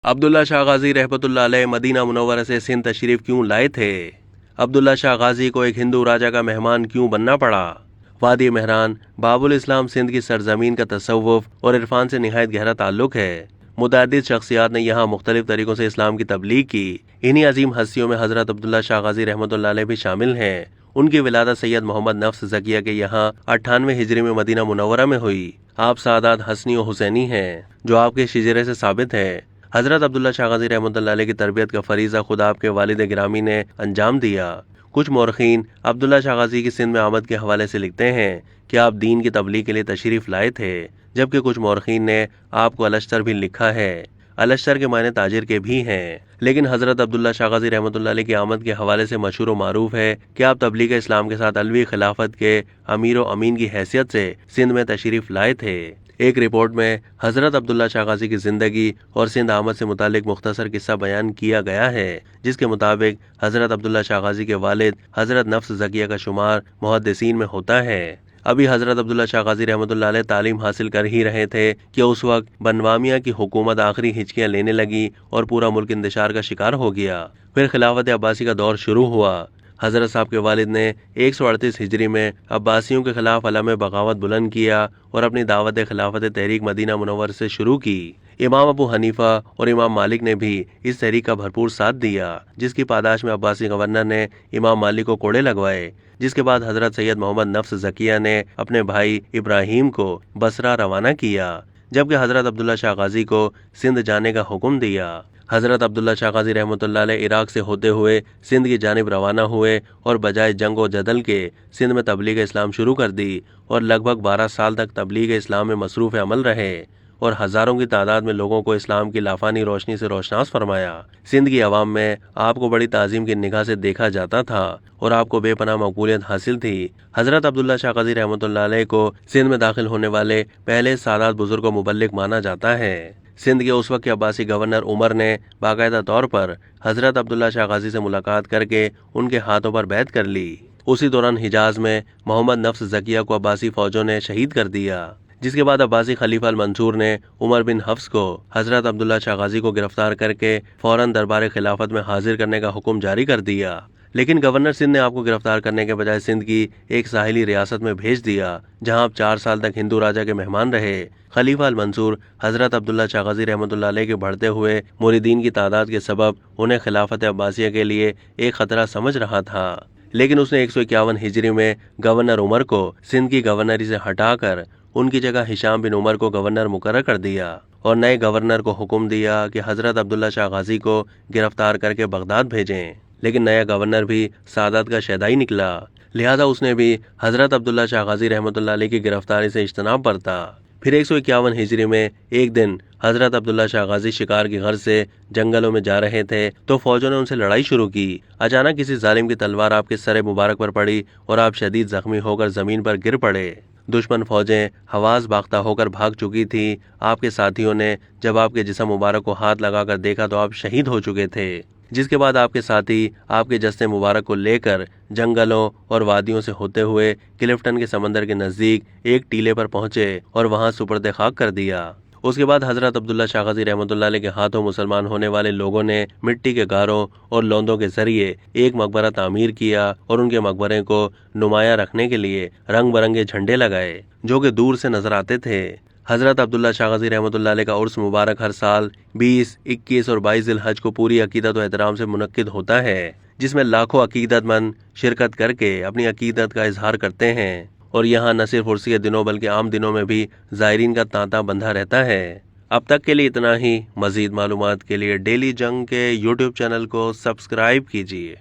عبداللہ شاہ غازی رحمۃ اللہ علیہ مدینہ منورہ سے سندھ تشریف کیوں لائے تھے؟ عبداللہ شاہ غازی کو ایک ہندو راجا کا مہمان کیوں بننا پڑا؟ وادی مہران باب الاسلام سندھ کی سرزمین کا تصوف اور عرفان سے نہایت گہرا تعلق ہے۔ متعدد شخصیات نے یہاں مختلف طریقوں سے اسلام کی تبلیغ کی۔ انہی عظیم ہستیوں میں حضرت عبداللہ شاہ غازی رحمۃ اللہ علیہ بھی شامل ہیں۔ ان کی ولادت سید محمد نفس زکیہ کے یہاں 98 ہجری میں مدینہ منورہ میں ہوئی۔ آپ سادات حسنی و حسینی ہیں جو آپ کے شجرے سے ثابت ہے۔ حضرت عبداللہ شاہ غازی رحمۃ اللہ علیہ کی تربیت کا فریضہ خود آپ کے والد گرامی نے انجام دیا۔ کچھ مورخین عبداللہ شاہ غازی کی سندھ میں آمد کے حوالے سے لکھتے ہیں کہ آپ دین کی تبلیغ کے لیے تشریف لائے تھے، جبکہ کچھ مورخین نے آپ کو الشتر بھی لکھا ہے۔ الشتر کے معنی تاجر کے بھی ہیں، لیکن حضرت عبداللہ شاہ غازی رحمۃ اللہ علیہ کی آمد کے حوالے سے مشہور و معروف ہے کہ آپ تبلیغ اسلام کے ساتھ علوی خلافت کے امیر و امین کی حیثیت سے سندھ میں تشریف لائے تھے۔ ایک رپورٹ میں حضرت عبداللہ شاہ غازی کی زندگی اور سندھ آمد سے متعلق مختصر قصہ بیان کیا گیا ہے، جس کے مطابق حضرت عبداللہ شاہ غازی کے والد حضرت نفس زکیہ کا شمار محدثین میں ہوتا ہے۔ ابھی حضرت عبداللہ شاہ غازی رحمۃ اللہ علیہ تعلیم حاصل کر ہی رہے تھے کہ اس وقت بنوامیہ کی حکومت آخری ہچکیاں لینے لگی اور پورا ملک انتشار کا شکار ہو گیا۔ پھر خلافت عباسی کا دور شروع ہوا۔ حضرت صاحب کے والد نے 138 ہجری میں عباسیوں کے خلاف علم بغاوت بلند کیا اور اپنی دعوت خلافت تحریک مدینہ منور سے شروع کی۔ امام ابو حنیفہ اور امام مالک نے بھی اس تحریک کا بھرپور ساتھ دیا، جس کی پاداش میں عباسی گورنر نے امام مالک کو کوڑے لگوائے، جس کے بعد حضرت سید محمد نفس زکیہ نے اپنے بھائی ابراہیم کو بصرہ روانہ کیا، جبکہ حضرت عبداللہ شاہ غازی کو سندھ جانے کا حکم دیا۔ حضرت عبداللہ شاہ غازی رحمۃ اللہ علیہ عراق سے ہوتے ہوئے سندھ کی جانب روانہ ہوئے اور بجائے جنگ و جدل کے سندھ میں تبلیغ اسلام شروع کر دی اور لگ بھگ 12 سال تک تبلیغ اسلام میں مصروف عمل رہے اور ہزاروں کی تعداد میں لوگوں کو اسلام کی لافانی روشنی سے روشناس فرمایا۔ سندھ کی عوام میں آپ کو بڑی تعظیم کی نگاہ سے دیکھا جاتا تھا اور آپ کو بے پناہ مقبولیت حاصل تھی۔ حضرت عبداللہ شاہ غازی رحمۃ اللہ علیہ کو سندھ میں داخل ہونے والے پہلے سادات بزرگ و مبلغ مانا جاتا ہے۔ سندھ کے اس وقت کے عباسی گورنر عمر نے باقاعدہ طور پر حضرت عبداللہ شاہ غازی سے ملاقات کر کے ان کے ہاتھوں پر بیعت کر لی۔ اسی دوران حجاز میں محمد نفس زکیہ کو عباسی فوجوں نے شہید کر دیا، جس کے بعد عباسی خلیفہ المنصور نے عمر بن حفص کو حضرت عبداللہ شاہ غازی کو گرفتار کر کے فوراً دربار خلافت میں حاضر کرنے کا حکم جاری کر دیا، لیکن گورنر سندھ نے آپ کو گرفتار کرنے کے بجائے سندھ کی ایک ساحلی ریاست میں بھیج دیا، جہاں آپ 4 سال تک ہندو راجا کے مہمان رہے۔ خلیفہ المنصور حضرت عبداللہ شاہ غازی رحمۃ اللہ علیہ کے بڑھتے ہوئے مریدین کی تعداد کے سبب انہیں خلافت عباسیہ کے لیے ایک خطرہ سمجھ رہا تھا، لیکن اس نے 151 ہجری میں گورنر عمر کو سندھ کی گورنری سے ہٹا کر ان کی جگہ ہشام بن عمر کو گورنر مقرر کر دیا اور نئے گورنر کو حکم دیا کہ حضرت عبداللہ شاہ غازی کو گرفتار کر کے بغداد بھیجیں، لیکن نیا گورنر بھی سادات کا شیدائی نکلا، لہذا اس نے بھی حضرت عبداللہ شاہ غازی رحمۃ اللہ علیہ کی گرفتاری سے اجتناب برتا۔ پھر 151 ہجری میں ایک دن حضرت عبداللہ شاہ غازی شکار کی غرض سے جنگلوں میں جا رہے تھے تو فوجوں نے ان سے لڑائی شروع کی۔ اچانک کسی ظالم کی تلوار آپ کے سر مبارک پر پڑی اور آپ شدید زخمی ہو کر زمین پر گر پڑے۔ دشمن فوجیں حواس باختہ ہو کر بھاگ چکی تھی۔ آپ کے ساتھیوں نے جب آپ کے جسم مبارک کو ہاتھ لگا کر دیکھا تو آپ شہید ہو چکے تھے، جس کے بعد آپ کے ساتھی آپ کے جسد مبارک کو لے کر جنگلوں اور وادیوں سے ہوتے ہوئے کلفٹن کے سمندر کے نزدیک ایک ٹیلے پر پہنچے اور وہاں سپرد خاک کر دیا۔ اس کے بعد حضرت عبداللہ شاہ غازی رحمۃ اللہ علیہ کے ہاتھوں مسلمان ہونے والے لوگوں نے مٹی کے غاروں اور لوندوں کے ذریعے ایک مقبرہ تعمیر کیا اور ان کے مقبرے کو نمایاں رکھنے کے لیے رنگ برنگے جھنڈے لگائے جو کہ دور سے نظر آتے تھے۔ حضرت عبداللہ شاہ غازی رحمۃ اللہ علیہ کا عرس مبارک ہر سال 20، 21 اور 22 ذی الحج کو پوری عقیدت و احترام سے منعقد ہوتا ہے، جس میں لاکھوں عقیدت مند شرکت کر کے اپنی عقیدت کا اظہار کرتے ہیں اور یہاں نہ صرف عرس کے دنوں بلکہ عام دنوں میں بھی زائرین کا تانتا بندھا رہتا ہے۔ اب تک کے لیے اتنا ہی۔ مزید معلومات کے لیے ڈیلی جنگ کے YouTube چینل کو سبسکرائب کیجیے۔